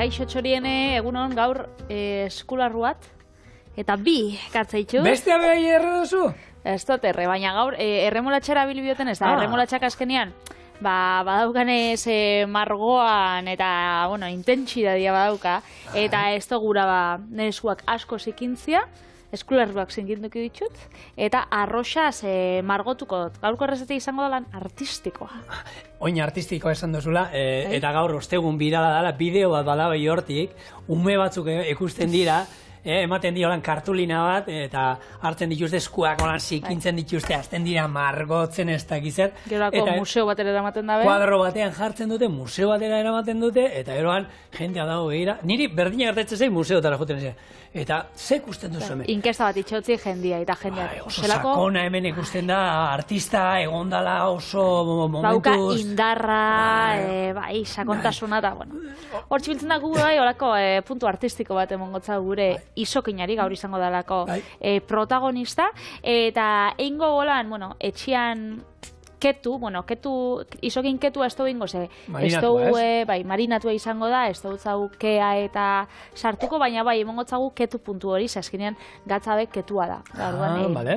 Kaixo txoriene, egunon gaur eskularruat, eta bi katzaitxuz. Bestea behi erre duzu? Ez dut erre, baina gaur erremolatxera bilbioten ez da, erremolatxak azkenean, badaukanez margoan eta, bueno, intentsidadia badauka, eta ez da gura nire eskuak asko zikintzia, eskularruak zinkinduki ditut, eta arroxaz margotuko dut. Gaurko errezete izango da lan artistikoa. Oin artistikoa esan duzula, eta gaur ostegun birala dela, bideo bat bala behi hortik, ume batzuk ikusten dira, ematen dio lan kartulina bat, eta hartzen dituzte eskuak olan zikintzen dituzte, azten dira margotzen ez dakizer. Gerako museo batera eramaten dabe. Kuadro batean jartzen dute, museo batera eramaten dute, eta eroan jendea dago behira. Niri berdina gertatzen zein museotara joten zen. Eta ze ikusten duzu hemen? Inkesta bat itxotzi jendia, eta jendea. Oso sakona hemen ikusten da, artista egondala oso momentuz. Bauka indarra, sakontasuna da, bueno. Hor txibiltzen da gu olako puntu artistiko bat emongotza gure izokinari gaur izango dalako protagonista, eta eingo golan, bueno, etxian izokin ketua ez dugu ingo, marinatua izango da, ez dugu zau kea eta sartuko, baina bai, emongotzagu ketu puntu hori, zazkinean gatzabe ketua da.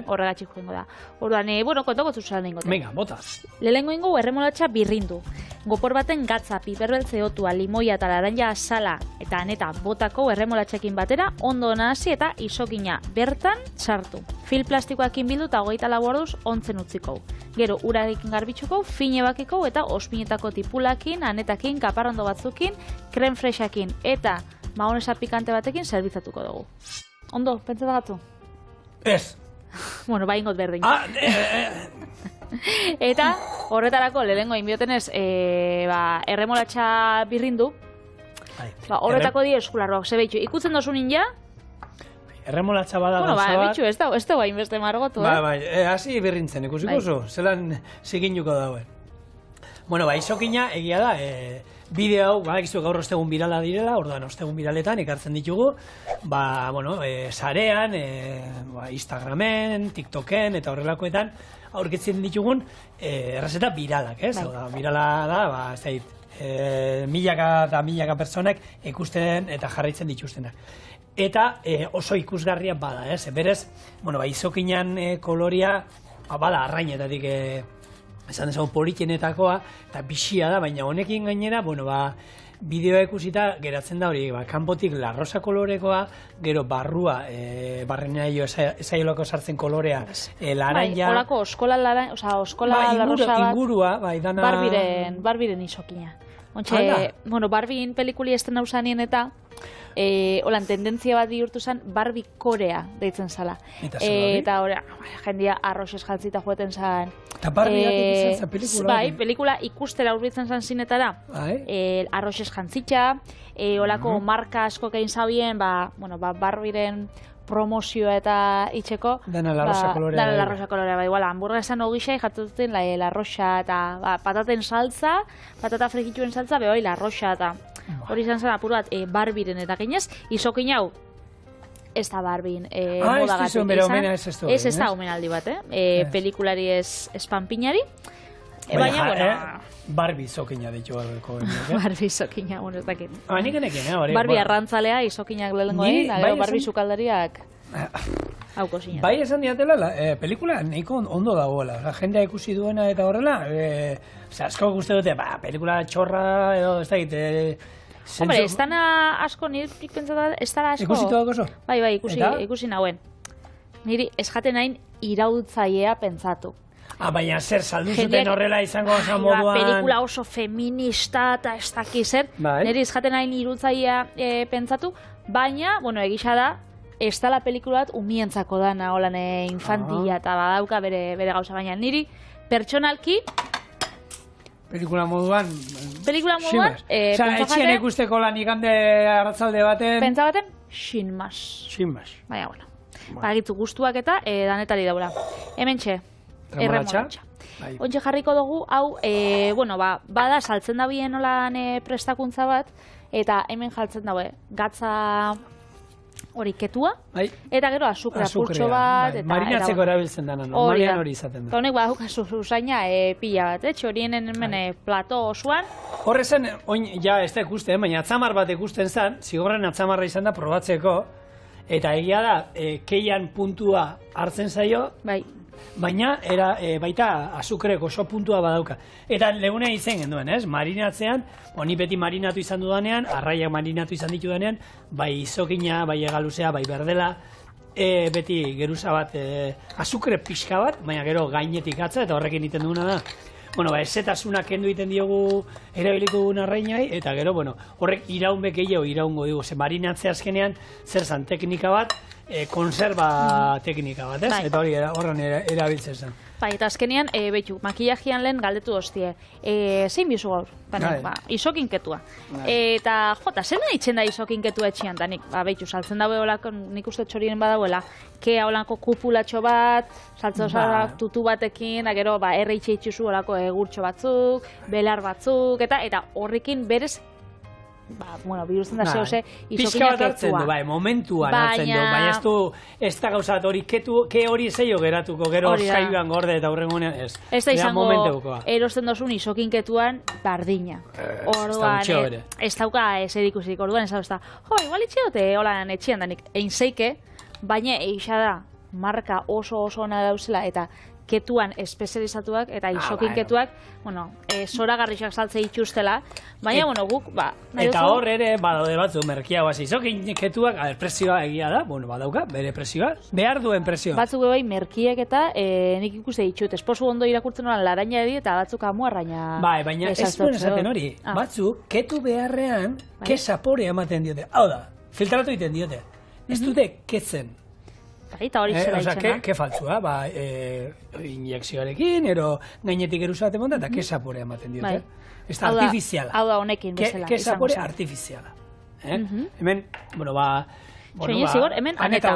Horregatxik joingo da. Orduan, kontoko zuzelan ingote. Venga, botaz. Lehengo ingo erremolatxa birrindu. Gopor baten gatza, piperbeltze otua, limoia eta laranja asala eta aneta botako erremolatxekin batera, ondo nahasi eta izokina bertan sartu. Fil plastikoakin bildu eta 24 orduz ontzen utziko. Gero, urarekin garbitzuko, fine bakiko eta ospinetako tipulakin, anetakin, kaparrondo batzukin, krem frexakin eta mahonesa pikante batekin zerbitzatuko dugu. Ondo, pentsatagatu? Ez. Bueno, ingot berdin. Eta horretarako lehengo inbiotenez erremolatxa birrindu. Horretako di eskularroak, zebeitu. Ikutzen dozu ninja? Erremolatxa bada gauza bat. Bitxu, ez da bain beste margotu, hasi birrintzen, ikusiko zu, zelan ziginuko dauen. Bueno, izokina egia da, bideo hau, badakizu gaur ostegun birala direla, orduan ostegun biraletan ekartzen ditugu, sarean, Instagramen, TikToken eta horrelakoetan aurkitzen ditugun errezeta biralak, ez? Birala da, milaka eta milaka personak ikusten eta jarraitzen dituztenak. Eta oso ikusgarria bada, ez? Berez, izokinan koloria, bada arrainetatik esan dezagun politenetakoa, eta bixia da, baina honekin gainera, bideoa ikusita geratzen da hori, kanpotik larrosa kolorekoa, gero barrua, barrenaio esaiolako sartzen kolorea, laranja... Horako oskola larrosa bat... Ingurua, dana... Barbiren izokina. Barbien pelikuli esten hau zanien eta holan tendentzia bat bihurtu zen Barbie Korea deitzen zala. Eta hori, jendia arroxez jantzita joeten zen. Eta Barbie izan zen pelikula? Bai, pelikula ikustera urbitzen zen zinetara. Arroxez jantzitza, holako marka asko kein zabien, Barbiren promozioa eta itxeko. Dana larrosa kolorea. Dana larrosa kolorea, igual, hamburguesan ogixai jatututen larrosa eta pataten saltza, patata frikituen saltza, behoi larrosa eta hori izan zen apur bat Barbiren eta ginez, izokin hau ez da Barbien modagatik izan. Ez da omenaldi bat, pelikulari ez panpinari. Baina, Barbie izokina ditu alko. Barbie izokina, ez dakit. Nik enekin, Barbie arrantzalea izokinak lehenko egin, Barbie sukaldariak hauko zinean. Bai esan diatela, pelikula nahiko ondo dagoela. Jendea ikusi duena eta horrela, asko guzti dute, pelikula txorra edo ez dakit... Hombre, ez dana asko, nire pentsatu ez dara asko... Ikusitu dago oso? Bai, ikusi nauen. Niri ez jaten hain irautzailea pentsatu. Baina zer, saldu zuten horrela izango oso moduan... Pelikula oso feminista eta ez daki zer. Niri ez jaten hain irautzailea pentsatu, baina, egisa da, ez dala pelikulat umientzako dana, holan infantila eta badauka bere gauza, baina niri pertsonalki... Pelikula moduan... Etxean ikusteko lan igande arratzalde baten... Pentsa baten, xinmas. Baina, bagitzu guztuak eta danetari daula. Hemen txe, erremolatxa. Ontxe jarriko dugu, hau, bada saltzen da bien holan prestakuntza bat, eta hemen jaltzen daue, gatza hori ketua, Bai. eta gero azukrea purtxo Azukrea, bat. bai. Eta Marinatzeko erabiltzen dana, normalean hori izaten da. Eta honek badukazu usaina pila bat, txorienen hemen plato osoan. Horrezen, oin, ja, ez da ikusten, baina atzamar bat ikusten zen, zigorren atzamarra izan da probatzeko, eta egia da, keian puntua hartzen zaio, Bai. baina baita azukrek oso puntua badauka. Eta legune izen genduen, ez? Marinatzean, honi beti marinatu izan dudanean, arraiak marinatu izan ditudanean, bai izokina, bai egaluzea, bai berdela, beti geruza bat, azukre pixka bat, baina gero gainetik atza, eta horrekin egiten duguna da. Bueno, ezetasunak kendu egiten diogu erabiliko dugun arrainai, eta gero, bueno, horrek iraunbe gehiago iraungo dugu. Ze marinatzea azkenean, zer zan teknika bat, konserba teknika bat, ez? Bai. Eta hori horren erabiltzen zen. Bai, eta azkenean, behitu, makillajian lehen galdetu hostie. Zein bizu gaur? Isokinketua. Eta, jota, zer nahi itxen da isokinketua etxian? Da, behitu, saltzen daue olako, nik uste txorien badauela, kea olako kupulatxo bat, saltza osarak tutu batekin, gero, erre itxeitxuzu olako egurtxo batzuk, belar batzuk, eta horrekin berez, biruzten da zehose, pixka bat hartzen du, momentuan hartzen du, baina ez da gauzat hori, ke hori zeio geratuko, gero skailuan gorde eta hurrengunean, ez. Ez da izango erosten dozun isokinketuan bardina. Orduan, ez dauka ez edikusik, orduan ez da, igual itxeote, holan etxian danik, egin zeike, baina eixa da, marka oso ona dauzela, eta ketuan espezializatuak eta isokinketuak, zoragarrixak saltze itxustela, baina, guk, eta hor ere, badaude batzu, merkia guaz, isokinketuak, prezioa egia da, badauka, bere prezioa, behar duen prezioa. Batzuk bai, merkiek eta nik ikuste ditut, esposo ondo irakurtzen noran laraina edi eta batzuk amuarraina. Baina ez duen esaten hori, batzuk, ketu beharrean, ke saporea ematen diote, hau da, filtratu egiten diote, ez dute ketzen. Eta hori zera itxena. Ke faltzua, injekzioarekin, ero gainetik eruzate monta, eta ke saporea ematen diote. Ez da artifiziala. Hau da honekin bezala. Ke saporea artifiziala. Hemen, hemen aneta.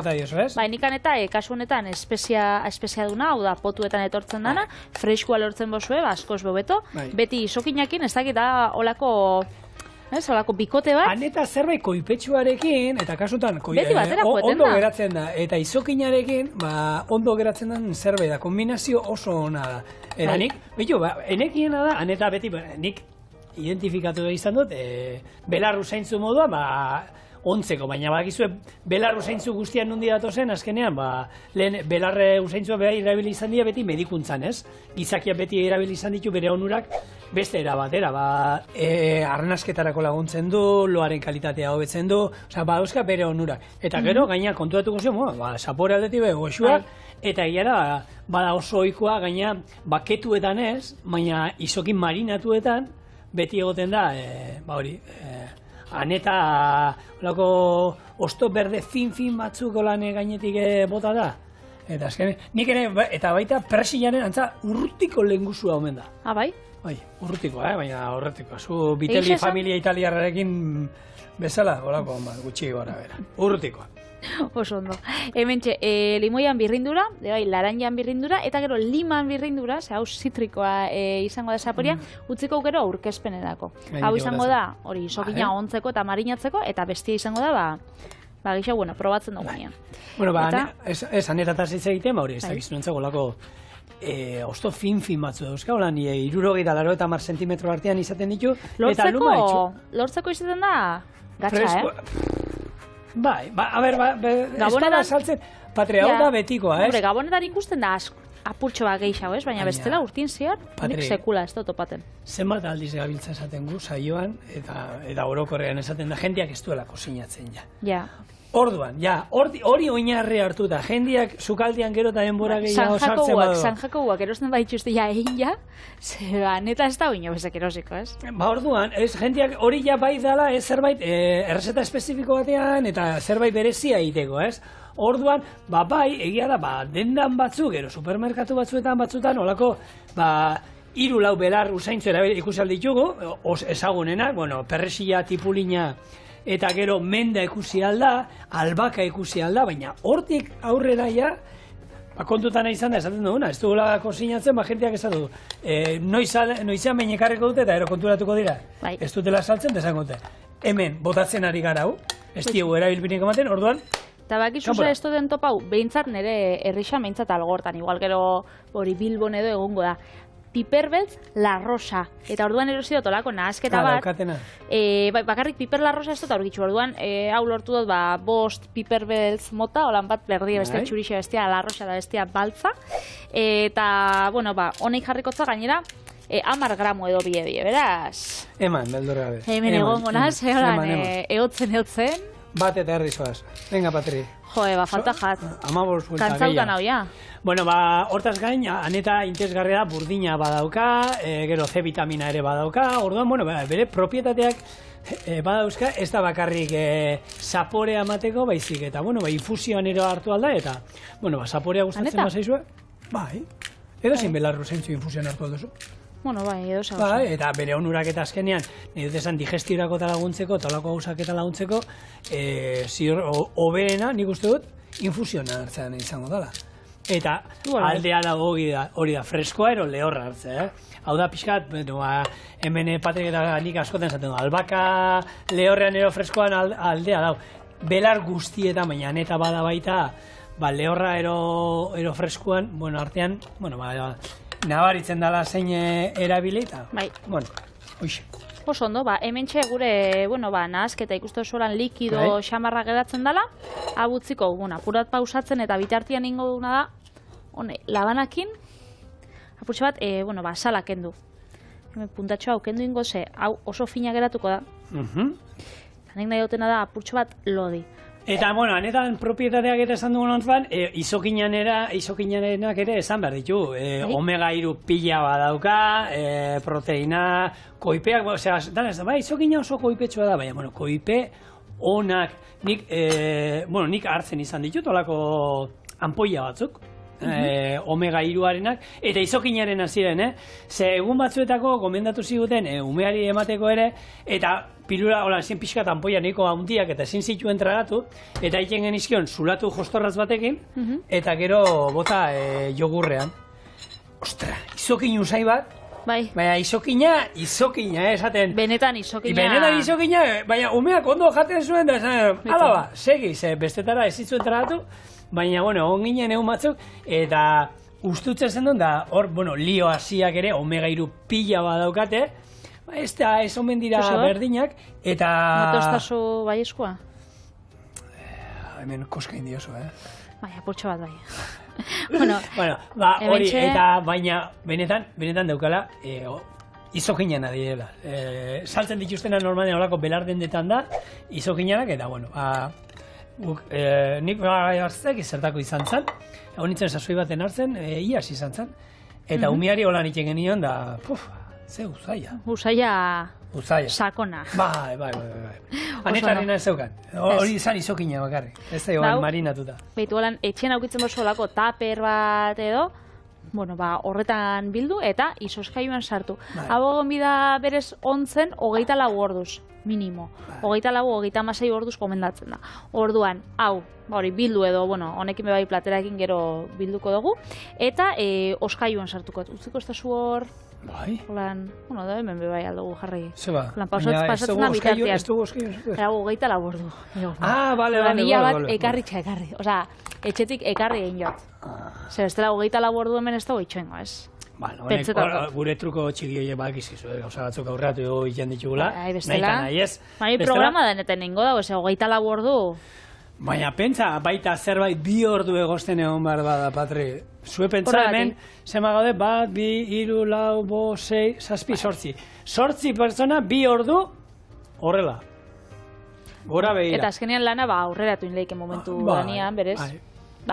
Nik aneta, kasu honetan, espezia duna, hau da, potuetan etortzen dana, freskua lortzen bozue, askoz bebeto, beti isokinakin, ez dakit da, olako bikote bat. Aneta zerbait koipetsuarekin, eta kasutan ondo geratzen da, eta izokinarekin ondo geratzen den zerbait da, kombinazio oso ona da. Eta nik, enekiena da, aneta beti, nik identifikatu izan dut, belarru zaintzu modua, ontzeko, baina bakizue belarru zaintzu guztian nundi datozen, azkenean, lehen belarre usaintzua behar irabili izan dira beti medikuntzan, ez? Gizakia beti irabili izan ditu bere onurak beste erabatera, arnasketarako laguntzen du, loaren kalitatea hobetzen du, badauzka bere onurak. Eta gero, gaina kontuatuko zion, sapore aldetik goxua, eta egiara, bada oso ohikoa gaina, ketuetan ez, baina izokin marinatuetan, beti egoten da, aneta olako osto berde fin batzuk olan gainetik bota da. Eta azken, nik ere, eta baita persilaren antza urrutiko lehengusua omen da. Bai? Bai, urrutiko, baina horretiko. Zu Vitelli familia italiarrarekin bezala, olako, gutxi gora bera. Urrutikoa. Oso ondo. Hementxe, limoian birrindura, laranjan birrindura, eta gero liman birrindura, hau zitrikoa izango da saporean, utziko gero aurkezpenerako. Hau izango da, hori isokina ontzeko eta marinatzeko, eta bestia izango da, gisa, probatzen dugunean. Ez anetataz hitz egiten, hori, ez da gizunentzako lako osto fin batzu dauzka, holan, 60-80 zentimetro artean izaten ditu, eta luma itxu. Lortzeko izaten da, gatsa, Bai, ez bada saltzen, patria hau da betikoa, ez? Gabonetan ikusten da apurtxo bat gehiago, ez? Baina bestela urtin zehar, nik sekula ez da topaten. Zenbat aldiz gabiltza esaten gu, saioan, eta orokorrean esaten da, jendeak ez duela kosinatzen, ja. Orduan, hori oinarri hartuta, jendeak sukaldian gero eta denbora gehiago sartzen badu. Sanjakouak erosten baitxuzte, neta ez da oino bezak erosiko, ez? Orduan, jendeak hori bai dala, zerbait errezeta espezifiko batean, eta zerbait berezia egiteko, ez? Orduan, bai, egia da, dendan batzuk, gero supermerkatu batzutan, olako, 3-4 belar usaintzu ikusi alditugu, ezagunenak, perresila, tipulina, eta gero menda ikusi alda, albaka ikusi alda, baina hortik aurrera ja, kontutan izan da, esaten duguna, ez dugula kosinatzen, jenteak esan du, noizean behinekarreko dute eta ero konturatuko dira. Ez dutela saltzen, desan dute. Hemen, botatzen ari gara hau, ez diogu erabilpinik ematen, orduan, Eta bakizu ze ez den topau, behintzat nire herrixan behintzat algortan, igual gero hori Bilbon edo egongo da. Piperbeltz La Rosa. Eta orduan erosi dut olako nahasketa bat. Bakarrik Piper La Rosa ez dut aurkitzu. Orduan hau lortu dut 5 Piperbeltz mota, holan bat berdia bestia txurixe bestia La Rosa da bestia baltza. Eta, bueno, honek jarrikotza gainera 10 gramo edo bie, beraz. Eman, beldurra gabe. Hemen egongo naz, eotzen. Bat eta erdi zoaz. Venga, Patri. Falta jat. Kantzautan hau, ja. Bueno, hortaz gain, aneta interesgarria da, burdina badauka, gero C vitamina ere badauka, orduan, bueno, bere propietateak badauzka, ez da bakarrik zaporea emateko, baizik, eta, bueno, infusioan ero hartu alda, eta, bueno, zaporea gustatzen bazaizue, bai, edo zein belarru zeintzu infusioan hartu alduzu. Bueno, bai, edo zauzu. Bai, eta bere onurak eta azkenean, nire desan digestiorako eta laguntzeko, talako gauzak eta laguntzeko, hobeena, nik uste dut, infusioan hartzean izango dela. Eta aldea dago hori da, freskoa ero lehorra hartzea, Hau da, pixkat, hemen Patrik eta nik askoten zaten du, albaka lehorrean ero freskoan aldea dau. Belar guztietan, baina neta bada baita, lehorra ero freskoan, bueno, artean, bueno, nabaritzen dela zein erabili eta, bueno, hoxe. Oso ondo, hemen gure, bueno, nahazketa ikustu osoran likido xamarra geratzen dela, abutziko, apurat pausatzen eta bitartian ingo duguna da, labanakin, apurtxe bat, bueno, salak kendu. Hemen puntatxo hau kendu ingo ze, hau oso fina geratuko da. Nik nahi dutena da, apurtxo bat lodi. Eta, bueno, anetan propietateak eta esan dugun ontzuan, izokinanenak ere esan behar ditu. Omega 3 pila badauka, proteina, koipeak, osea, izokina oso koipetsua da, baina, bueno, koipe onak, nik hartzen izan ditut, olako ampolla batzuk, omega 3arenak, eta izokinaren ziren, ze egun batzuetako gomendatu ziguten umeari emateko ere, eta pilula, hola, ezin pixkat ampoia nahiko handiak eta ezin zituen tragatu, eta egiten genizkion zulatu jostorraz batekin, eta gero bota jogurrean. Ostra, izokin usai bat, baina izokina, esaten. Benetan izokina. Benetan izokina, baina umeak ondo jaten zuen, da esan, ala ba, segi, ze bestetara ez zitzuen tragatu, baina, bueno, onginen egun batzuk, eta ustutzen zen duen, da hor, bueno, lio hasiak ere, omega 3 pila badaukate, ez omen dira berdinak, eta... Matostazu bai eskua? Hemen koska indioso, Bai, apurtxo bat bai. Bueno, hori, eta baina benetan daukala, izokinanak direla. Saltzen dituztena normalen horako belardendetan da, izokinanak, eta, bueno, nik hartzek zertako izan zen, honitzen sasoi baten hartzen, iaz izan zen, eta umiari holan iten genion, da, ze usaia. Usaia sakona. Bai. Anetarrina ez zeukan. Hori izan izokina bakarrik. Ez da joan marinatuta. Beitu holan, etxen aukitzen boso olako taper bat edo, bueno, horretan bildu eta izoskailuan sartu. Hau bida berez ontzen 24 orduz, minimo. 24-26 orduz komendatzen da. Orduan, hau, hori bildu edo, bueno, honekin bebai platerakin gero bilduko dugu, eta oskailuan sartuko. Utziko ez da zu hor... Bai? Holan, bueno, da hemen bebai aldugu jarri. Zeba? Lan pasatzen da bitartean. Ez dugu oskailu? Era 24 ordu. Bale. Mila bat ekarri. Osea, etxetik ekarri egin jot. Zer, ez dela 24 ordu hemen ez dago itxoengo, ez? Honek, gure truko txiki horiek bakizizu, gauza batzuk aurreatu egiten ditugula. Nahi ez. Programa deneten ningo dago, ez 24 ordu. Baina pentsa, baita zerbait 2 ordu egosten egon behar bada, Patri. Zue pentsa hemen, zema gaude, 1, 2, 3, 4, 5, 6, 7, 8. 8 pertsona, 2 ordu, horrela. Gora behira. Eta azkenean lana, aurreratu inleiken momentu danean, berez.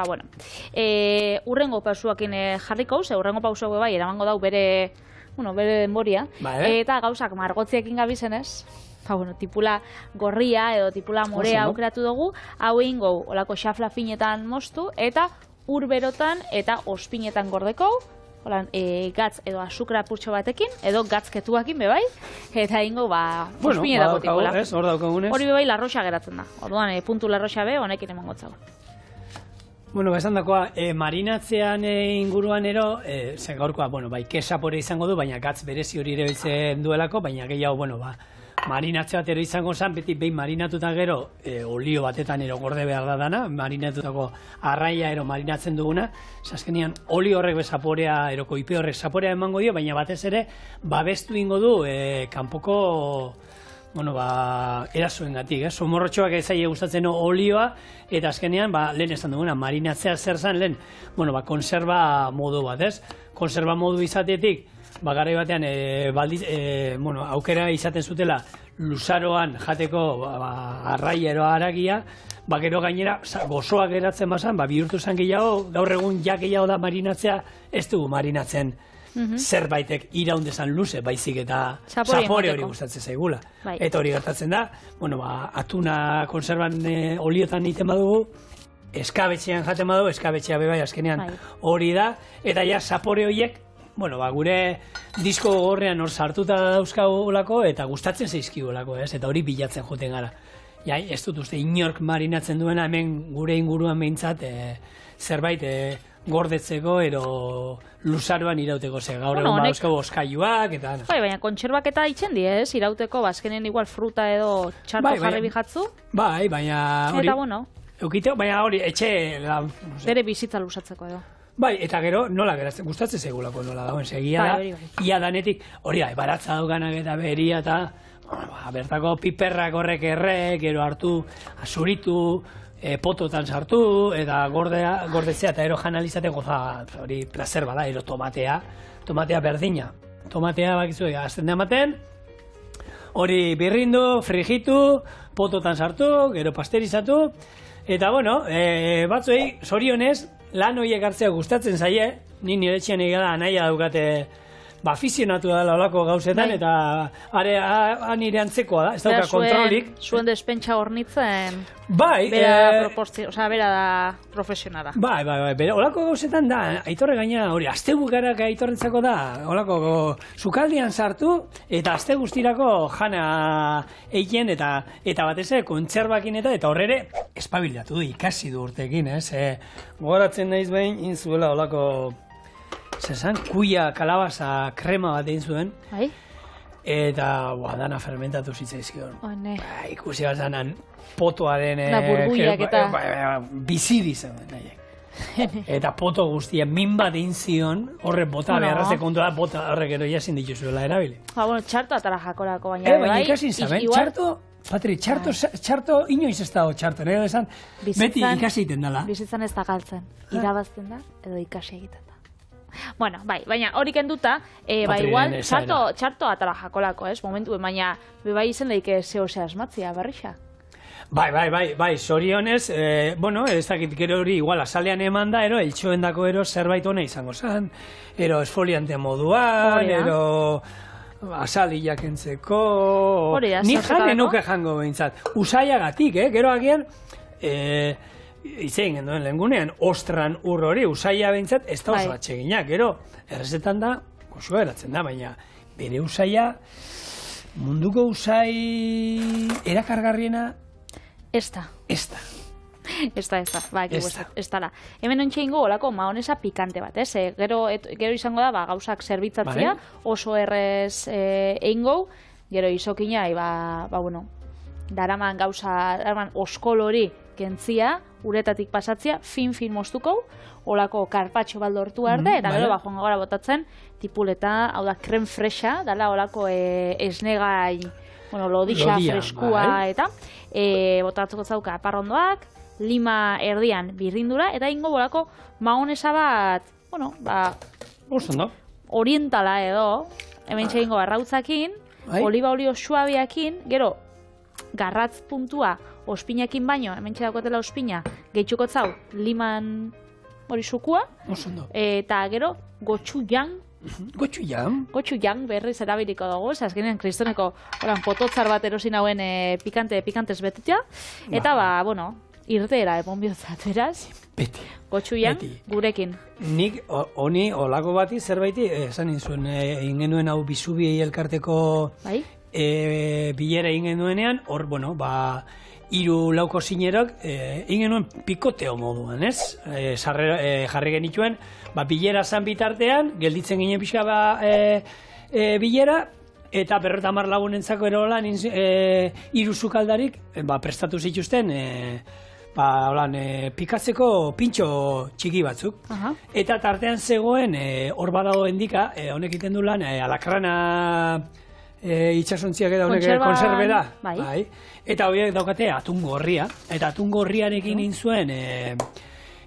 Bueno. Urrengo pausuakin jarriko, ze urrengo pausuak bai, eramango dau bere denboria. Eta gauzak margotziekin gabizenez. Bueno, tipula gorria edo tipula morea aukeratu dugu, hau egin gau, olako xafla finetan moztu, eta urberotan eta ospinetan gordeko, gatz edo azukra purtxo batekin, edo gatzketuakin bebai, eta egin gau, ospinetako tipula. Hori bebai larroxa geratzen da. Orduan, puntu larroxa be, honekin eman gotzago. Bueno, esan dakoa, marinatzean inguruan ero, zen gaurkoa, bai, kesapore izango du, baina gatz berezi hori ere biltzen duelako, baina gehiago, marinatze bat ero izango zen, beti behin marinatuta gero, olio batetan ero gorde behar da dana, marinatutako arraia ero marinatzen duguna, azkenean oli horrek zaporea, ero koipe horrek zaporea emango dio, baina batez ere, babestu ingo du kanpoko erasoengatik, somorrotxoak ezaile gustatzen olioa, eta azkenean, lehen esan duguna, marinatzea zer zen, lehen, konserba modu bat, ez? Konserba modu izatetik, garai batean, aukera izaten zutela, luzaroan jateko arraia ero haragia, gero gainera, gozoak geratzen bazan, bihurtu zen gehiago, gaur egun ja gehiago da marinatzea, ez dugu marinatzen, zerbaitek iraundezan luze, baizik eta zapore hori gustatzen zaigula. Eta hori gertatzen da, atuna konserban oliotan egiten badugu, eskabetxean jaten badugu, eskabetxea bebai azkenean hori da, eta ja zapore horiek, gure disko gorrean hor sartuta dauzkagulako eta gustatzen zaizkigulako, eta hori bilatzen joten gara. Ez dut uste inork marinatzen duena hemen gure inguruan behintzat zerbait gordetzeko ero luzaroan irauteko ze. Gaur egun bauzkago oskailuak eta... Baina kontserbak eta itxen di, irauteko, bazkenen igual fruta edo txarto jarri bijatzu. Baina hori... Eta bueno... Eukiteo, baina hori etxe... Bere bizitza luzatzeko edo. Eta gero nola geratzen, gustatzen segulako nola dagoen, segia da, ia danetik, hori da, baratza daukanak eta beria eta bertako piperrak horrek errek, gero hartu, azuritu, pototan sartu, eta gordetzea eta ero janalizate goza, hori placer bada, ero tomatea berdina. Tomatea bakizu, azten da ematen, hori birrindu, frigitu, pototan sartu, gero pasterizatu, eta batzuei, zorionez, lan horiek hartzea gustatzen zaie, ni nire etxean egala anaia daukate afizionatu da olako gauzetan, eta nire antzekoa da, ez dauka kontrolik. Zuen despentsa hornitzen, bera da profesionala. Olako gauzetan da, aitorre gaina hori, aste bukarak aitorrentzako da, olako sukaldian sartu, eta aste guztirako jana egin, eta batez ere kontserbakin eta horrere espabilatu du, ikasi du urtekin, ez? Gogoratzen naiz behin, inzuela olako zezan, kuia kalabaza krema bat egin zuen, eta dana fermentatu zitzaizkion. Ikusi bat zanan potoaren burbuiak eta bizidi zen. Eta poto guztien min bat egin zion, horre bota beharrazte kontu da, bota horrek ero jasin dituzuela erabili. Txarto atara jakorako, baina baina ikasin zaben, txarto, Patri, txarto inoiz ez dago txarto, nahi esan, beti ikasi egiten dela. Bizitzan ez da galtzen, irabazten da, edo ikasi egiten da. Bueno, baina hori kenduta, igual, txarto atara jakolako, momentu, baina bai izen daike zehose asmatzia, berrixa. Bai, zorionez, ez dakit gero hori igual asalean eman da, eltxoen dako zerbait hona izango zen, esfoliante moduan, asaliak entzeko... Ni jane nuke jango behintzat. Usaiagatik, gero agian, itzein genduen lehengunean, ostran hori, usaia behintzat, ez da oso atseginak, gero, errezetan da, goxoa eratzen da, baina bere usaia, munduko usai erakargarriena... Ez da. Ez da. Hemen ontsa ingo olako maonesa pikante bat, gero izango da gauzak zerbitzatzea, oso errez eingo, gero izokina, daraman gauza, oskol hori kentzia, uretatik pasatzea, fin moztuko, olako karpatxo baldortu arte, eta gero joan gora botatzen, tipuleta, hau da, krem fresa, dala olako esnegai, lodixa, freskua, eta botatzeko zauka parrondoak, lima erdian birrindura, eta ingo bolako maonesa bat, orientala edo, hemen txegingo arrautzakin, oliba olio suabiakin, gero, garratz puntua ospinakin baino, hemen txedakotela ospina, gehitxuko zau, liman hori sukua, eta gero, gotxujan, berriz erabiliko dugu, azkenean kristoneko pototzar bat erosin hauen pikantez betetea, eta irteera epon bihotzat, beraz? Beti. Gotxuian, gurekin. Nik, honi, olako bati, zerbaiti, esan inzuen, ingenuen hau bizubiei elkarteko bilera ingenuenean, hor, hiru lauko zinerok, ingenuen pikoteo moduan, ez? Jarri genituen, bilera zan bitartean, gelditzen ginen pixka bilera, eta 50 lagunentzako erolan 3 sukaldarik prestatu zituzten pikatzeko pintxo txiki batzuk. Eta tartean zegoen, hor badago endika, honek iten du lan, alakrana itxasontziak eta honek konserbera. Bai. Eta horiek daukate atun gorria. Eta atun gorriarekin inzuen,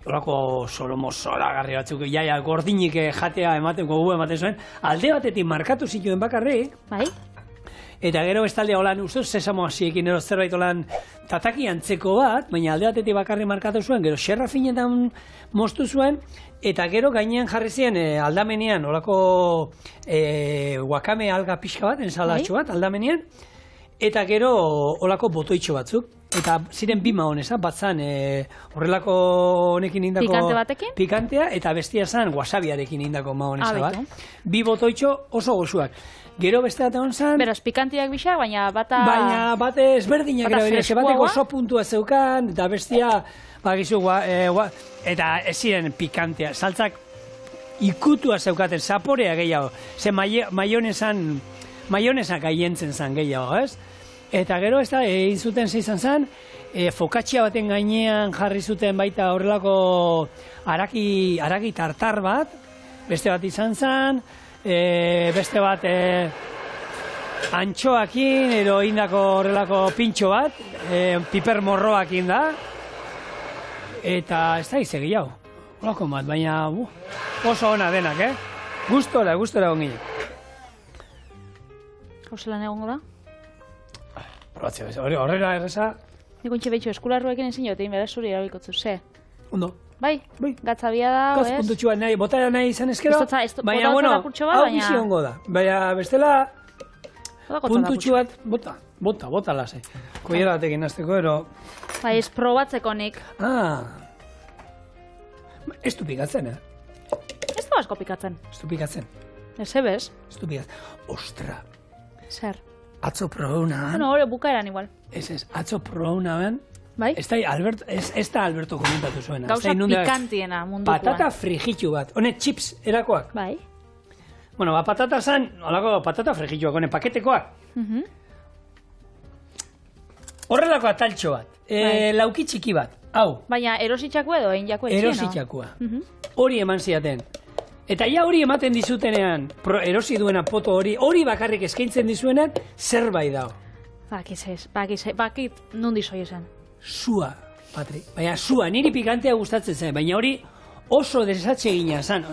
horako solomo zoragarri batzuk, jaia gordinik jatea ematen zuen, alde batetik markatu zituen bakarrik. Bai. Eta gero bestalde holan ustuz sesamo hasiekin ero zerbait holan tataki antzeko bat, baina alde batetik bakarri markatu zuen, gero xerra finetan moztu zuen, eta gero gainean jarri ziren aldamenean holako wakame alga pixka bat, ensalatxo bat aldamenean, eta gero holako botoitxo batzuk. Eta ziren bi mahonesa, bat zan horrelako honekin indako pikante batekin? Pikantea, eta bestia zan wasabiarekin indako mahonesa bat. Bi botoitxo oso goxuak. Gero beste bat egon zan... Beraz, pikantiak bisa, baina bata... Baina bate ezberdinak erabilera, batek oso puntua zeukan, eta bestia, bakizu, eta ez ziren pikantea, saltzak ikutua zeukaten, zaporea gehiago, ze maionesak aientzen zan gehiago, ez? Eta gero ez da, egin zuten izan zen, fokatxia baten gainean jarri zuten baita horrelako aragi tartar bat, beste bat izan zen, beste bat antxoakin, edo indako horrelako pintxo bat, piper morroakin da, eta ez da ize gehiago, horrelako bat, baina oso ona denak, gustora ongin. Hauzelan egongo da? Horrela erreza... Nik ontsi behitxu, eskularruekin ezin jote, inbera zuri erabikotzu, ze? Ondo. Bai, gatzabia da, ez? Puntutxua nahi, botara nahi izan ezkero, baina, bueno, hau bizi hongo da. Baina, bestela, puntutxu bat, bota lase. Koiera batekin azteko, ero... Bai, ez probatzeko nik. Ez du pikatzen, Ez du asko pikatzen. Ez du pikatzen. Ez ebez? Ez du pikatzen. Ostra. Zer? Atzo probauna. Bueno, hori bukaeran igual. Ez, atzo probauna. Bai? Ez da Alberto komentatu zuena. Gauza pikantiena mundukoan. Patata frijitu bat. Hone, chips erakoak. Bai. Bueno, patata zan, holako patata frijituak, hone, paketekoak. Horrelako ataltxo bat. Lauki txiki bat. Hau. Baina erositxakua edo egin jako etxien, no? Erositxakua. Hori eman ziaten. Eta ja hori ematen dizutenean, erosi duena poto hori bakarrik eskaintzen dizuenean, zerbait dago. Bakit nundi zoi esan. Sua, Patri. Baina sua, niri pikantea gustatzen zen, baina hori oso desatsegina zen.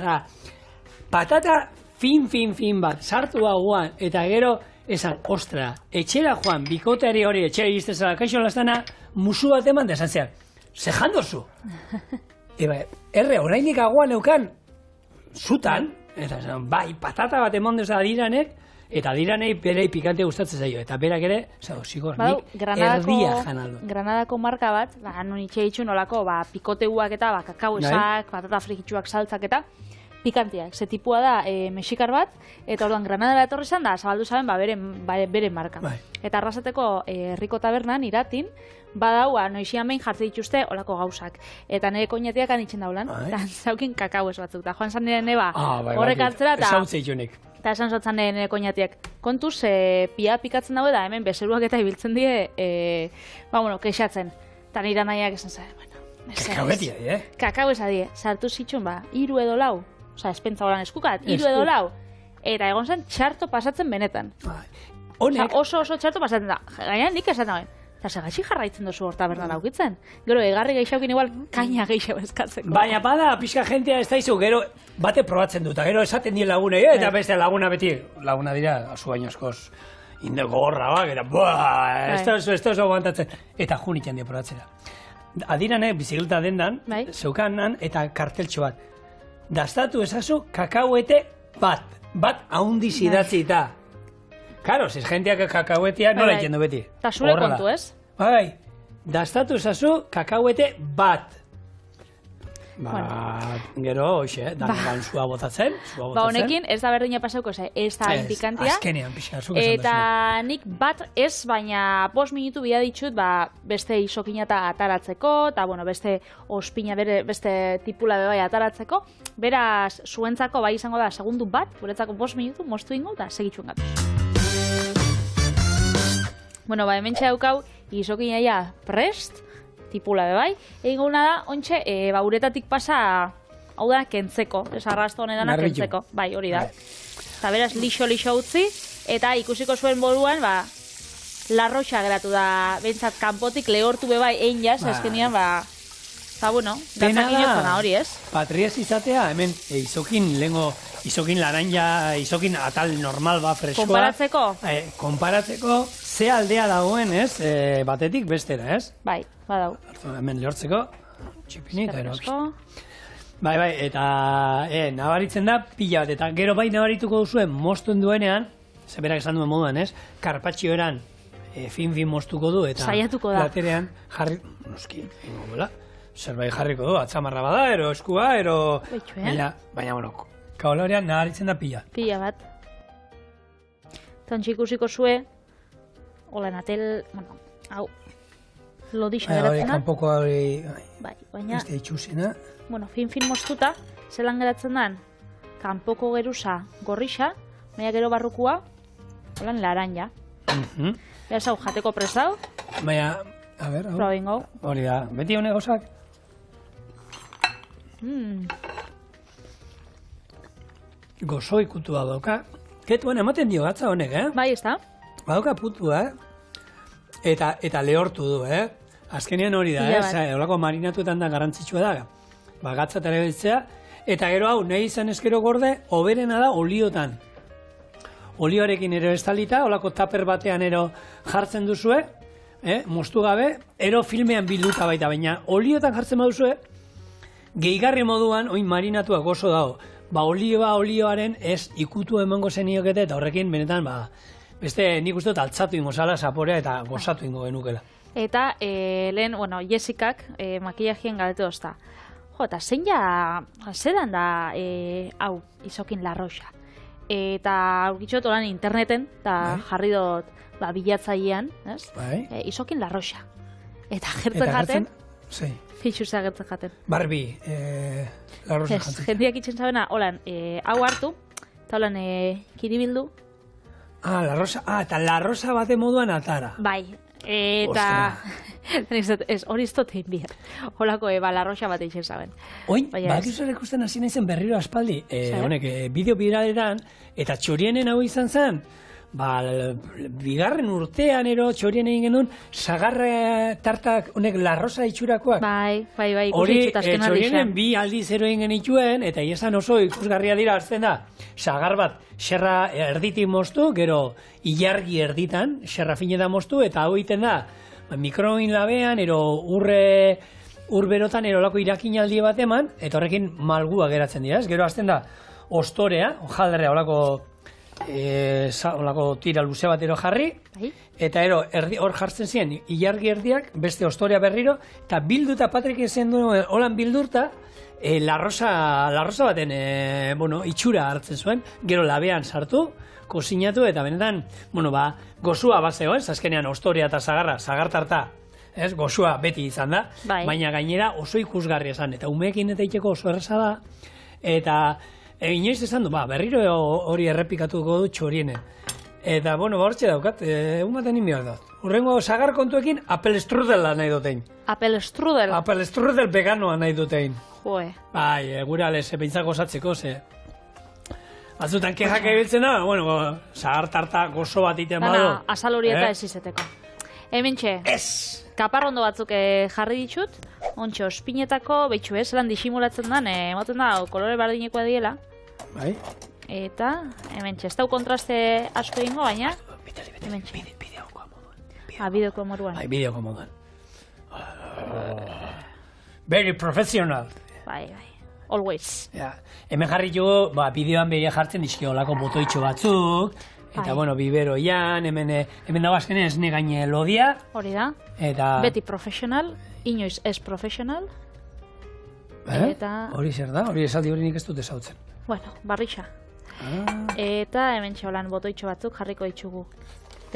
Patata fin bat, sartu guan, eta gero esan, ostra, etxera joan, bikoteari hori, etxera iristezala, kaixo lastana, musu bat eman desatzean. Zejan dozu. Horreinik aguan eukan, zutan, eta bai, patata bat emon deza adiranek, eta adiranei berei pikante gustatzen zaio, eta berak ere, zigor, nik erdia janaldo. Granadako marka bat, non itxe ditxu nolako, pikoteuak eta kakauesak, patata frikitsuak saltzak eta, pikantiak. Ze tipua da mexikar bat, eta orduan Granadara etorri zan da, zabaldu zaben bere marka. Eta arrasateko herriko tabernan, iratin, badau, noixian behin jartze dituzte olako gauzak. Eta nire koñatiak anitzen daulan, eta zaukin kakauez batzuk. Eta joan zan nire neba horrek hartzera, eta esan zotzan nire koñatiak. Kontuz, pia pikatzen dago da, hemen bezeruak eta ibiltzen die, keixatzen. Eta nire nahiak esan zaren, kakauetia, kakauez adie, sartu zitxun, 3 edo 4. Osa, espentza horan eskukat, 3 edo 4. Eta egon zen txarto pasatzen benetan. Oso txarto pasatzen da. Gaina nik esan dagoen. Eta segatxik jarraitzen duzu horta berdan aukitzen. Gero, egarri geixaukin igual, kaina geixau eskatzeko. Baina bada, pixka jentea ez daizu, gero bate probatzen dut. Gero esaten dien laguna, eta beste laguna beti. Laguna dira, azu bainozkoz, indeko gorra bak, eta ez da oso aguantatzen. Eta junitzen dira probatzera. Adiranek, bizikleta dendan, zeukanan, eta karteltxo bat. Dastatu ezazu kakauete bat haundiz idatzi eta. Karo, ziz jenteak kakauetia nola ikendu beti. Eta zure kontu ez? Bai, dastatu ezazu kakauete bat. Gero, hoxe, dan zua botatzen. Honekin ez da berdina pasauko ze, ez da pikantia. Azkenean, pixka, zuk esan duzu. Eta nik bat ez, baina 5 minutu bia ditut, beste isokina eta ataratzeko, eta beste ospina, beste tipula bebai ataratzeko. Beraz, zuentzako bai izango da, segundu bat, guretzako 5 minutu, moztu ingo, eta segitzuen gatu. Bueno, ba, hemen daukau, izokinaia prest, tipula bebai. Egin gauna da, ontxe, ba, uretatik pasa, hau da, kentzeko. Ez arrasto honedana kentzeko. Bai, hori da. Eta beraz, lixo utzi, eta ikusiko zuen moduan, ba, larroxa geratu da, bentsat kanpotik lehortu bebai egin jaz, azkenian, ba, bueno, gatzakin jotzana hori, ez? Patriez izatea, hemen, izokin laranja, izokin atal normal ba, freskoa. Konparatzeko? Konparatzeko, ze aldea dagoen, ez? Batetik bestera, ez? Bai, badau. Hemen lehortzeko, txipinik, Bai, eta nabaritzen da pila bat, eta gero bai nabarituko duzuen moztuen duenean, zeberak esan duen moduan, ez? Karpatxioeran fin moztuko du, eta saiatuko da. Platerean jarri, noski, zerbait jarriko du, atzamarra bada, ero eskua, ero... Baina, bueno, kaolorean nabaritzen da pila. Pila bat. Tantxe ikusiko zue, hola natel, bueno, hau, lodixa geratzen da. Kanpoko hori, baina, beste itxusina. Bueno, fin moztuta, zelan geratzen dan, kanpoko geruza gorrixa, baina gero barrukua, holan laranja. Beraz hau, jateko presau. Baina, a ber, hau. Probin gau. Hori da, beti hone gozak. Gozo ikutua dauka. Ketuan ematen dio gatza honek, Bai, ez da. Badauka putua, Eta lehortu du, Azkenean hori da, Olako marinatuetan da garrantzitsua da. Gatza eta lebetzea. Eta gero hau, nahi izan ezkero gorde, oberena da oliotan. Olioarekin ero estalita, olako taper batean ero jartzen duzue, moztu gabe, ero filmean bilduta baita, baina oliotan jartzen baduzue, gehigarri moduan, oin marinatua gozo dago. Olioaren ez ikutu emango zeniokete, eta horrekin benetan, beste nik uste dut altzatu ingo zala, zaporea eta gozatu ingo genukela. Eta lehen, bueno, Jessicak makillajien galete ozta. Jo, eta zedan da hau, izokin larroxa. Eta aurkitxot olan interneten, eta jarri dut bilatzailean, ez? Izokin larroxa. Eta gertzen jaten, fitxuzea gertzen jaten. Barbie, larroxa jaten. Jendiak itxen zabena, holan, hau hartu, eta holan kiribildu. Eta larroxa bate moduan atara. Bai, eta... Ez, hori ez dut egin bihar. Holako larroxa bat egin zaben. Oin, bakizura ikusten hasi naizen berriro aspaldi. Honek, bideo biraleran, eta txorienen hau izan zen, bigarren urtean ero txorien egin genuen, sagarra tartak honek larroxa itxurakoak. Bai, hori txorienen bi aldiz ero egin genituen, eta iesan oso ikusgarria dira hartzen da. Sagar bat, xerra erditik moztu, gero ilargi erditan, xerra fineta moztu, eta hau egiten da, mikroin labean, ero urberotan erolako irakinaldi bat eman, eta horrekin malgua geratzen dira, ez? Gero azten da, ostorea, ojaldrea, olako tira luze bat ero jarri, eta hor jartzen ziren, ilargi erdiak, beste ostorea berriro, eta bilduta, Patrik ezen duen, holan bildurta, larrosa baten, itxura hartzen zuen, gero labean sartu, kozinatu, eta benetan, gozua bazeo, ez? Azkenean, ostoria eta sagartarta, ez? Gozua beti izan da, baina gainera oso ikusgarria esan, eta umeekin eta iteko oso erraza da, eta inoiz esan du, berriro hori errepikatuko du txorienen. Eta, hortxe daukat, egun baten inbioa dut. Urrengo sagar kontuekin, apelstrudela nahi dutein. Apelstrudel? Apelstrudel veganoa nahi dutein. Joe. Bai, gure alez, behintzak gozatzeko, ze... Batzutan kejak ebiltzen da, sagar tarta gozo bat iten badu. Azal hori eta ez izeteko. Hementxe, kaparrondo batzuk jarri ditut, ontxe ospinetako, behitxu ez, lan disimulatzen dan, ematen da, kolore bardinekoa diela. Bai. Eta, hementxe, ez dau kontraste asko ingo, baina, hementxe. Bideoko moduan. Bideoko moduan. Bai, bideoko moduan. Very professional. Bai. Always. Hemen jarri jo, bideoan behia jartzen dizki olako botoitxo batzuk, eta, biberoian, hemen dago azkenean esne gaine lodia. Hori da. Beti profesional, inoiz ez profesional. Hori zer da? Hori esaldi hori nik ez dut ezautzen. Barrixa. Eta hemen txolan botoitxo batzuk jarriko ditugu.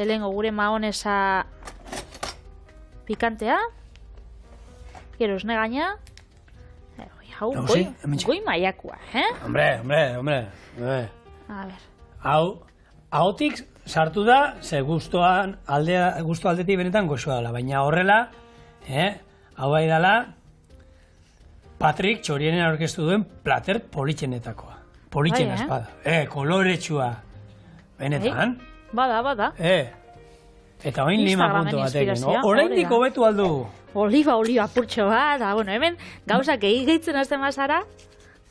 Lehengo gure mahonesa pikantea, gero esne gaina, hau, goi maiakua, Hombre. A ver. Ahotik sartu da, ze gusto aldetik benetan goxoa dela, baina horrela, hau bai dela, Patrick Txorienen aurkeztu duen plater politxenetakoa. Politxen espada. Koloretsua. Benetan. Bada. Eta oin lima puntu batekin. Oraindik hobetu aldu. Oliba apurtxo bat. Hemen gauzak gehitzen azten bazara,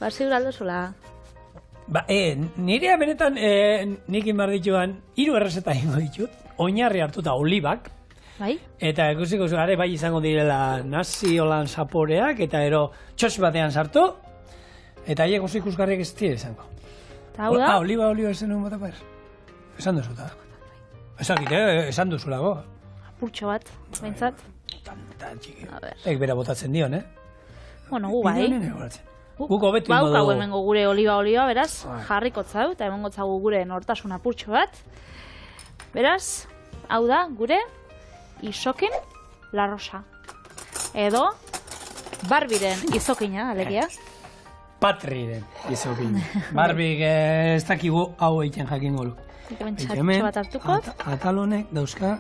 ziur aldo zula. Nirea benetan nik inbar dituan 3 errezeta ingo ditut. Oinarri hartuta olibak. Bai? Eta ikusiko zure bai izango direla nazi holan zaporeak, eta ero txos batean sartu, eta haiek oso ikusgarriak ez dira izango. Eta hau da? Oliba esan duen bata ber. Esan duzu eta. Esan duzulago. Apurtxo bat, behintzat. Ek bera botatzen dion, Bueno, gu bai. Guk hobetu ingo dugu. Baukau emengo gure oliba, beraz, jarriko zau, eta emengo zau gure nortasun apurtxo bat. Beraz, hau da, gure izokin la rosa. Edo, Barbiren izokina, alegia. Patriren izokina. Barbik ez dakigu hau egiten jakingo lu. Hemen txatxo bat hartukot. Atal honek dauzka.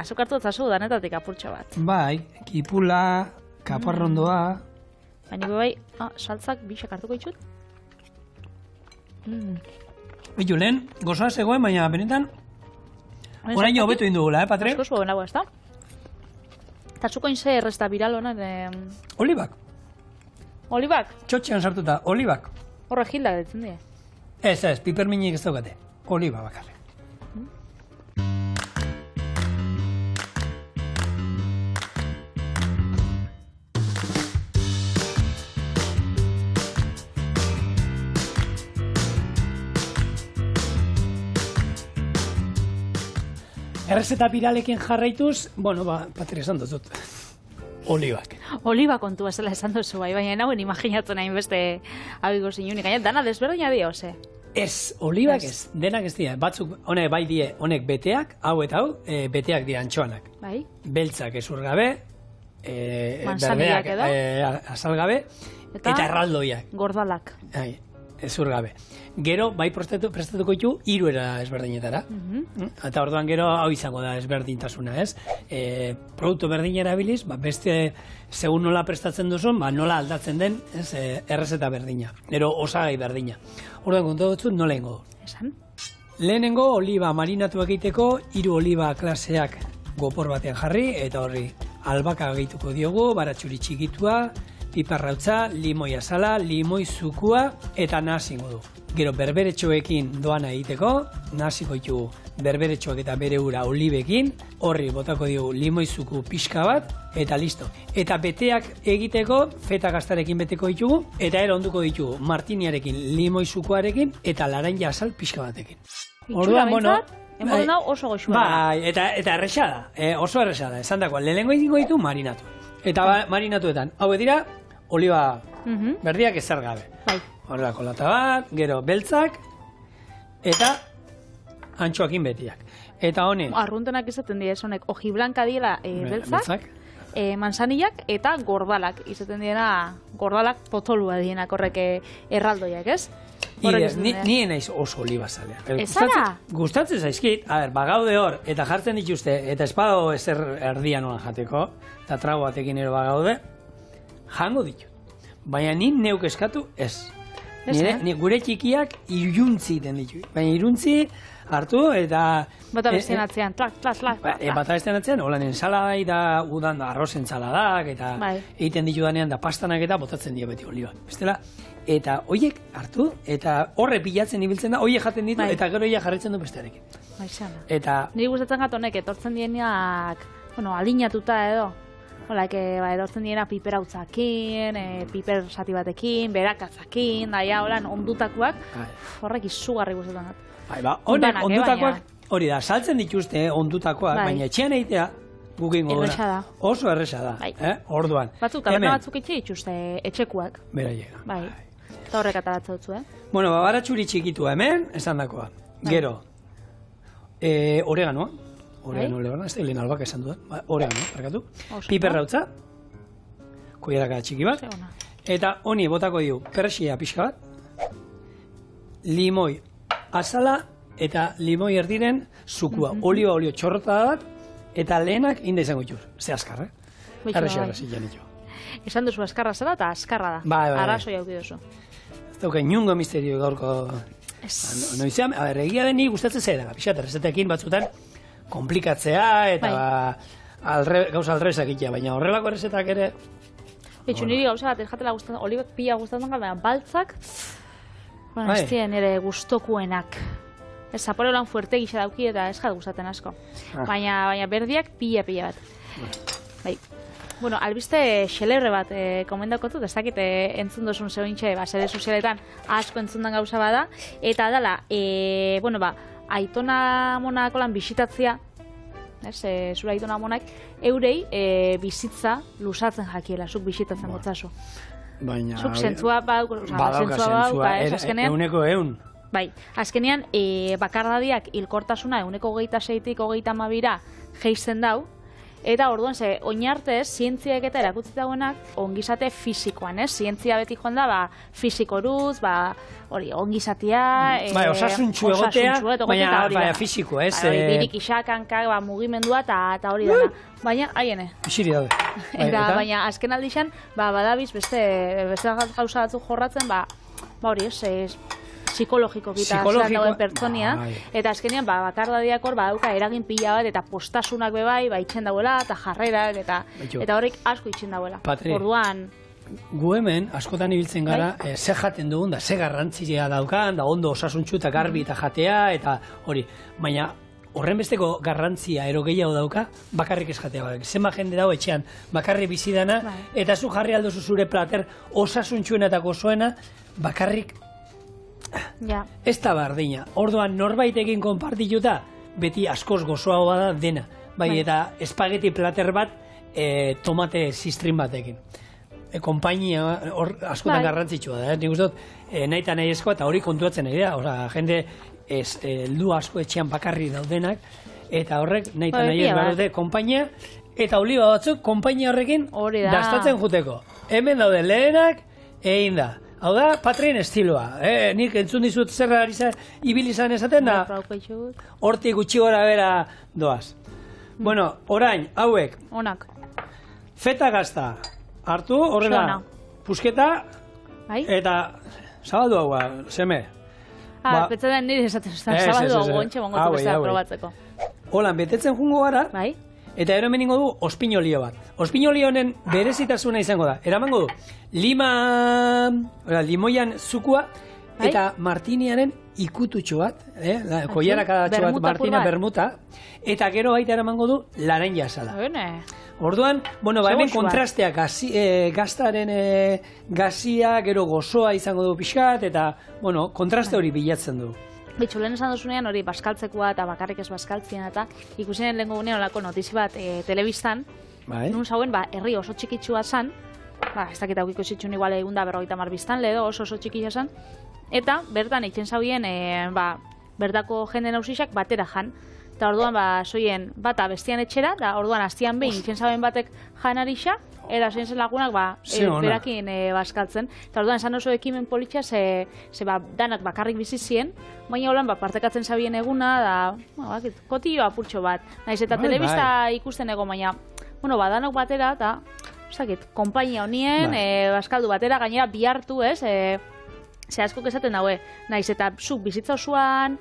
Zukartu etzazu danetatik apurtxo bat. Bai, kipula, kaparrondoa. Baina bai, saltzak bixak hartuko ditut. Bitu, lehen, gozoa zegoen, baina benetan orain hobetu indugula, Patre? Askoz boben dago, ez da? Eta zukoin ze errezta viral honen... Olibak. Olibak? Txotxean sartuta, olibak. Horre gildak ditzen dira. Ez, piperminik ez daukate. Oliba bakarrik. Errezeta biralekin jarraituz, Patri esan dut. Olibak. Oliba kontua zela esan duzu, baina nauen imaginatu nahi beste abigo zinunik. Gaina, dana desberdina dio, ze? Ez, olibak ez, denak ez dira. Batzuk, honek bai die, honek beteak, hau eta hau, beteak dira antxoanak. Bai. Beltzak ezurgabe, Manzanillak berdeak azalgabe, eta erraldoiak. Gordalak. Ezurgabe. Gero, bai prestatuko ditu, 3 era ezberdinetara. Eta orduan gero, hau izango da ezberdintasuna, ez? Produktu berdin erabiliz, beste, segun nola prestatzen duzun, nola aldatzen den, ez, errezeta berdina. Gero, osagai berdina. Orduan, kontu dutzut, nola ingo du. Esan? Lehenengo, oliba marinatu egiteko, 3 oliba klaseak gopor batean jarri, eta horri albaka gehituko diogu, baratxuri txikitua, piparrautza, limoi azala, limoi zukua, eta nahazingo du. Gero berberetxoekin doana egiteko, nahaziko ditugu berberetxoak eta bere ura olibekin, horri botako diogu limoi zuku pixka bat, eta listo. Eta beteak egiteko, feta gaztarekin beteko ditugu, eta onduko ditugu martiniarekin, limoi zukuarekin, eta laranja azal pixka batekin. Orduan, Emoten hau oso goxua. Bai, eta erresa da, oso erresa da. Esan dagoa, lehenengo egingo ditu marinatu. Eta marinatuetan, hau dira, oliba berdiak ezer gabe. Bai. Horrelako lata bat, gero beltzak, eta antxoakin betiak. Eta honen... Arruntenak izaten dira, honek oji blanka dira beltzak, manzanillak eta gordalak. Izaten dira, gordalak potolua dienak horrek erraldoiak, ez? Ni naiz oso oliba zalea. Ezara? Gustatzen zaizkit, bagaude hor, eta jartzen dituzte, eta espado ezer erdian nolan jateko, eta trago batekin ero bagaude, jango ditut. Baina ni neuk eskatu ez. Gure txikiak iruntzi iten ditu. Baina iruntzi hartu eta... Bata bestean atzean, tlak. Bata bestean atzean, holan ensaladai da, udan da arroz ensaladak, eta egiten ditu danean da pastanak eta botatzen dio beti oliba. Bestela, eta hoiek hartu, eta horre pilatzen ibiltzen da, hoiek jaten ditu, eta gero hoiek jarretzen du bestearekin. Eta... Niri gustatzen gatonek, etortzen dienak, alinatuta edo. Hola, edortzen diena piper hautzakin, piper sati batekin, berakatzakin, daia, holan, ondutakoak, horrek izugarri gustatzen dut. Honek, ondutakoak, hori da, saltzen dituzte ondutakoak, baina etxean egitea, gukin goduna. Erresa da. Oso erresa da, orduan. Batzuk, taberna batzuk etxe dituzte etxekuak. Beraiek. Bai, eta horrek ataratza dutzu, Bueno, baratxuri txikitua hemen, esan dakoa. Gero, oreganoa. Oregano lehorna, ez da lehen albaka esan duen. Oregano, parkatu. Piperrautza, koiaraka txiki bat. Eta honi botako diu persia pixka bat, limoi azala eta limoi erdiren zukua, olio txorrota bat, eta lehenak inda izango itxur. Ze azkar, Arrasi janitu. Esan duzu askarra zela eta askarra da. Bai. Arrazoi hauki duzu. Ez dauka inungo misterio gaurko. Noizean, egia den nik gustatzen zera, pixat, errezetekin batzutan komplikatzea eta gauza aldrebezak itea, baina horrelako errezetak ere... Betxu niri gauza bat, erjatela gustatzen, olibek pila gustatzen gara, baina baltzak, ez dira nire gustokuenak. Ez zapore lan fuerte gisa dauki eta ez jat gustatzen asko. Baina berdiak pila bat. Bai. Bueno, albiste xelebre bat komendakotut, ez dakit entzun dozun zehointxe, sare sozialetan asko entzundan gauza bada, eta dala, aitona monako lan bisitatzea, zure aitona monak, eurei bizitza lusatzen jakiela, zuk bisitatzen gotzazu. Baina... Zuk zentzua badauka, euneko eun. Bai, azkenean bakardadiak hilkortasuna euneko 26-tik 32ra geisten dau, eta orduan, oinartez, zientziak eta erakutsi dagoenak ongizate fisikoan, zientzia beti joan da, fisikoruz, ongizatia... Osasuntxu egotea, baina fisiko, ez? Dirik isakankak, mugimendua eta hori dana. Baina, haiene. Isiri daude. Baina, azken aldixan, badabiz, beste gauza batzuk jorratzen, hori, psikologiko gita dagoen pertsonia, eta azkenean bakardadiak hor badauka eragin pila bat eta postasunak bebai itxen dauela eta jarrerak eta horrek asko itxen dauela. Orduan... Gu hemen askotan ibiltzen gara, ze jaten dugun da, ze garrantzia daukan, da ondo osasuntxu eta garbi eta jatea eta hori, baina horren besteko garrantzia ero gehiago dauka, bakarrik ez jatea. Zenba jende dago etxean, bakarrik bizidana, eta zu jarri aldozu zure plater osasuntxuena eta gozoena, bakarrik ez da bardina. Orduan norbaitekin konpartituta, beti askoz gozoago bada dena. Bai, eta espageti plater bat tomate zistrin batekin. Konpainia hor askotan garrantzitsua da. Nik uste dut, nahi eta nahi eskoa, eta hori kontuatzen nahi da. Jende heldu asko etxean bakarri daudenak, eta horrek nahi eta nahi ez dute konpainia, eta oliba batzuk konpainia horrekin dastatzen juteko. Hemen daude lehenak, egin da. Hau da, Patrien estiloa. Nik entzun dizut zerra ibili izan esaten da, hortik gutxi gora bera doaz. Bueno, orain, hauek. Onak. Feta gazta. Hartu, horrela, pusketa, eta zabaldu haua, seme. Betzaten nire esaten zabaldu hau gontxe mongotu besta probatzeko. Holan, betetzen jungo gara, eta eromen ingo du ospinolio bat. Ospinolio honen berezitasuna izango da. Eramango du, limoian zukua eta martiniaren ikututxo bat, koiaradatxo bat, martina bermuta, eta gero baita eramango du laranja sala. Orduan, hemen kontrastea gaztaren gazia, gero gozoa izango du pixkat, eta, kontraste hori bilatzen du. Bitxu, lehen esan duzunean hori baskaltzekoa eta bakarrik ez baskaltzien eta ikusinen lehenko gunean olako notizi bat telebistan, nun zauen, herri oso txikitsua zan, ez dakit haukiko zitxun igual egun da 50 biztanle edo oso txikitsua zan, eta bertan eitzen zauen, bertako jende nausixak batera jan. Eta orduan, soien bata bestian etxera, eta orduan hastian behin itzen zauen batek janarixa, era zoien zen lagunak, berakin baskaltzen. Eta orduan, esan oso ekimen politxa, ze danak bakarrik bizizien, baina holan, partekatzen zabien eguna, da, kotio apurtxo bat. Naiz, eta telebista ikusten ego, baina, danak batera, eta, konpainia honien, baskaldu batera, gainera bihartu, ze askok esaten daue, naiz, eta zuk bizitza osoan,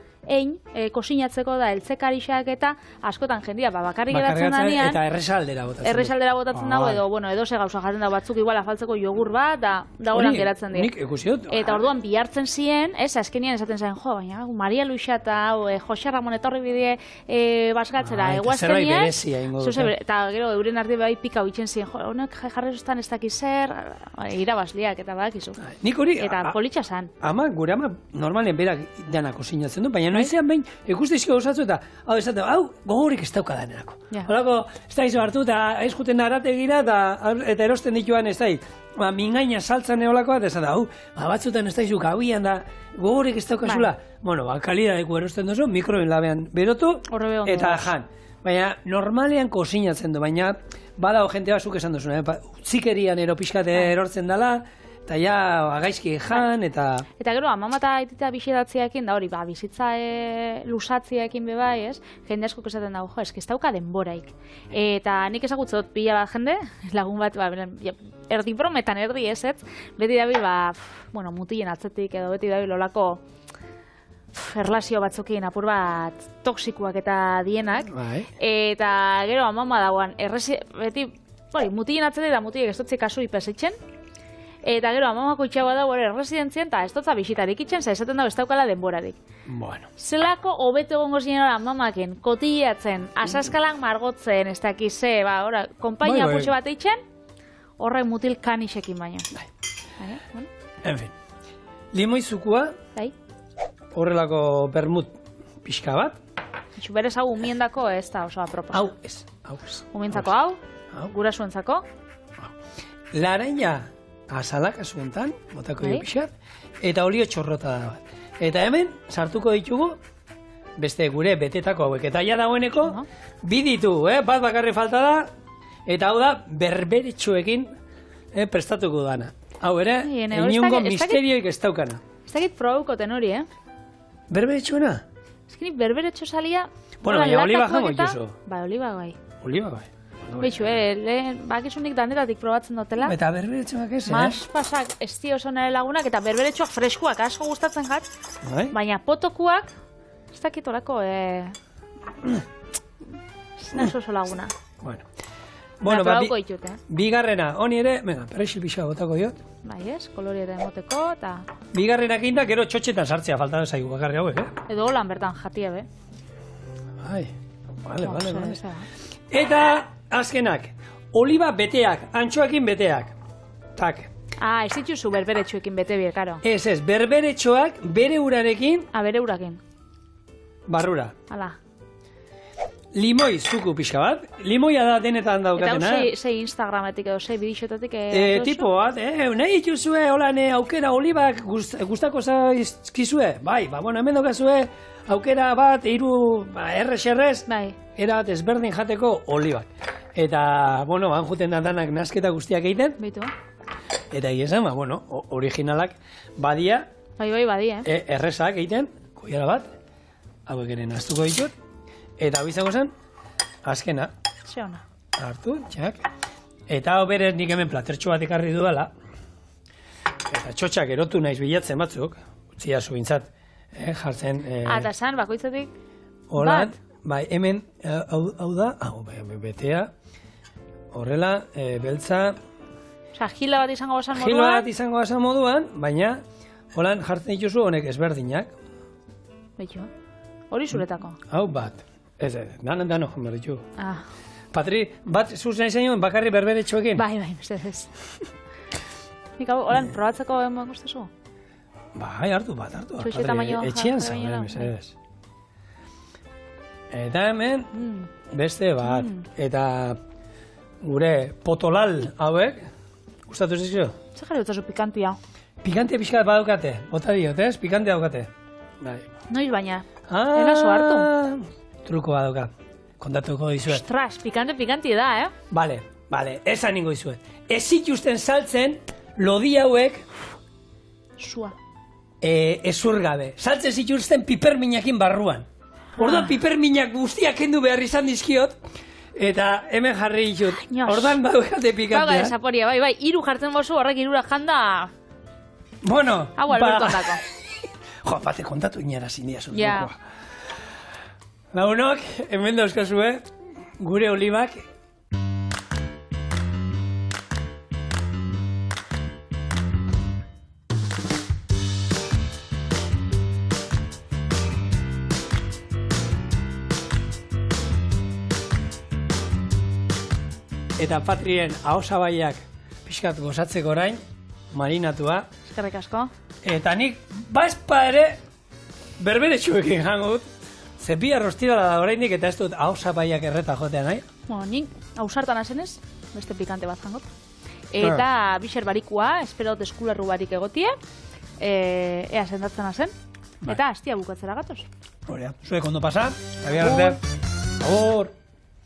kosinatzeko da, eltzekarixak eta askotan jendia bakarrik edatzen danean. Eta erresaldera botatzen. Erresaldera botatzen dago, edo ze gauza jaten dago batzuk igual afaltzeko jogur bat, da horan geratzen dira. Nik ikusiot. Eta orduan bihartzen ziren, azkenian esaten zen, baina Maria Luisa eta Jose Ramon etorri bidea baskatzera, eguaztenian. Eta gero euren arti bai pika bitzen ziren, honek jarrezustan ez dakiz zer, irabazliak eta badakizu. Eta politxa zan. Gure ama normalen berak dana kosinatzen du, baina noizean behin ikustizko osatzu eta hau gogorik ez dauka danerako. Horako, ez da izo hartu eta ez juten arategira eta erosten dituan ez da mingaina saltzan eolako bat ez da, batzutan ez da izu gabian da gogorik ez daukazula. Kalidadeko erosten duzu, mikroen labean berotu eta jan. Baina normalean kosinatzen du, baina badago jente basuk esan duzu, utzikerian ero pixkate erortzen dela, eta ja gaizki jan, eta... Eta gero, amama eta aitita bisidatziaekin, da hori, bizitza lusatziaekin bebai, ez? Jende asko esaten dago, jo, eski ez dauka denboraik. Eta nik ezagutze dut pila bat jende, lagun bat, erdi brometan, erdi ez, beti dabil, mutilen atzetik edo beti dabil olako erlazio batzukin apur bat toksikoak eta dienak. Eta gero, amama dagoan, beti, mutilen atzetik eta mutilek ez dutzi kasu ipesitzen. Eta gero, amamako itxagoa da, erresidentzien, eta ez dutza bisitarik itxen, esaten dago ez daukala denborarik. Bueno. Zelako hobeto egongo zinen amamaken, kotillatzen, asaskalan margotzen, ez dakize, konpainia putxe bat itxen, horrek mutil kanixekin baina. En fin. Limoizukua, horrelako bermut pixka bat. Berez hau umiendako ez da oso aproposa. Hau ez. Umientzako hau, gurasuentzako. Laraina azalak asuntan, botako dio pixat, eta olio txorrota da bat. Eta hemen, sartuko ditugu, beste gure betetako hauek. Eta ja dagoeneko, biditu, bat bakarri falta da, eta hau da, berberetxoekin prestatuko dana. Hau ere, inungo misterioik ez daukana. Ez dakit probaukoten hori, Berberetxoena? Ez kini berberetxo salia... Bueno, baina oliba jango ikuso. Bai, oliba bai. Oliba bai. Beitu, bakizunik danetatik probatzen dutela. Eta berberetxoak ez, Maspasak ez dio oso nire lagunak, eta berberetxoak freskuak asko gustatzen jat. Baina potokuak, ez dakit orako, ez naso oso laguna. Bueno, bigarrena, honi ere, perexil pixa botako diot. Bai ez, kolori eta emoteko, eta... Bigarrenak inda, gero txotxetan sartzea falta da zaigu bakarri hauek, Edo holan bertan jatia, be. Bai, vale. Eta azkenak, oliba beteak, antxoakin beteak. Tak. Ez dituzu berberetxoekin bete bie, karo. Ez, berberetxoak bere urarekin... Bere urakin. Barrura. Hala. Limoi zuku pixka bat. Limoia da denetan daukatena. Eta zei Instagrametik edo zei bidixotatik tipo bat, nahi dituzue holan aukera olibak gustako zaizkizue. Bai, hemen daukazue aukera bat, errez, era bat ezberdin jateko olibak. Eta, han juten danak nasketa guztiak egiten. Bitu. Eta egizan, originalak badia. Bai, badia. Errezak egiten, koiara bat. Hauek ere naztuko ditut. Eta hau izango zen, azkena. Ze ona. Hartu, txak. Eta hau berez nik hemen platertxo bat ekarri dudala. Eta txotxak erotu naiz bilatzen batzuk. Utzia zuintzat, jartzen... Eta zan, bakoitzatik? Holat, bai, hemen, hau da, betea. Horrela, beltza... Osa, gila bat izango basan moduan? Gila bat izango basan moduan, baina, holan jartzen dituzu honek ezberdinak. Beitu, hori zuretako? Hau bat. Ez, dano joan behar ditu. Patri, bat zuz nahi zen bakarri berberetxoekin? Bai, ez. Nik hau, holan, probatzeko eman guztezu? Bai, hartu. Txuixeta maioan etxian zauden, ez. Eta hemen, beste bat. Eta gure potolal hauek, gustatu zizio? Zer jarri dutzazu pikantia? Pikantia pixka bat daukate, bota diot, ez? Pikantia daukate. Noiz baina, eraso hartu. Truko bat dauka, kontatuko dizuet. Ostras, pikanti da, Bale, esan ningo dizuet. Ez zituzten saltzen, lodi hauek... Sua. Ezurgabe. Saltzen zituzten piperminakin barruan. Orduan piperminak guztiak kendu behar izan dizkiot, eta hemen jarri ditut. Orduan badukate pikantea. Baga desaporia, bai, 3 jartzen bozu, horrek 3 janda... Bueno, hau Alberto ondako. Jo, bate kontatu inara zindia zutukoa. Lagunok, hemen dauzkazue, gure olibak. Eta Patrien ahosabaiak pixkat gozatzeko orain, marinatua. Eskerrik asko. Eta nik, bazpa ere, berberetxuekin jango dut. Zepia rostidala da orainik eta ez dut ahosabaiak erreta jotea nahi. Nik hausartan azenez, beste pikante bat jangot. Eta bixer barikua, espero dut eskularru barik egotie, ea sendatzen azen. Eta hastia bukatzera gatoz. Horea, zuek ondo pasa, abiar arte. Agur!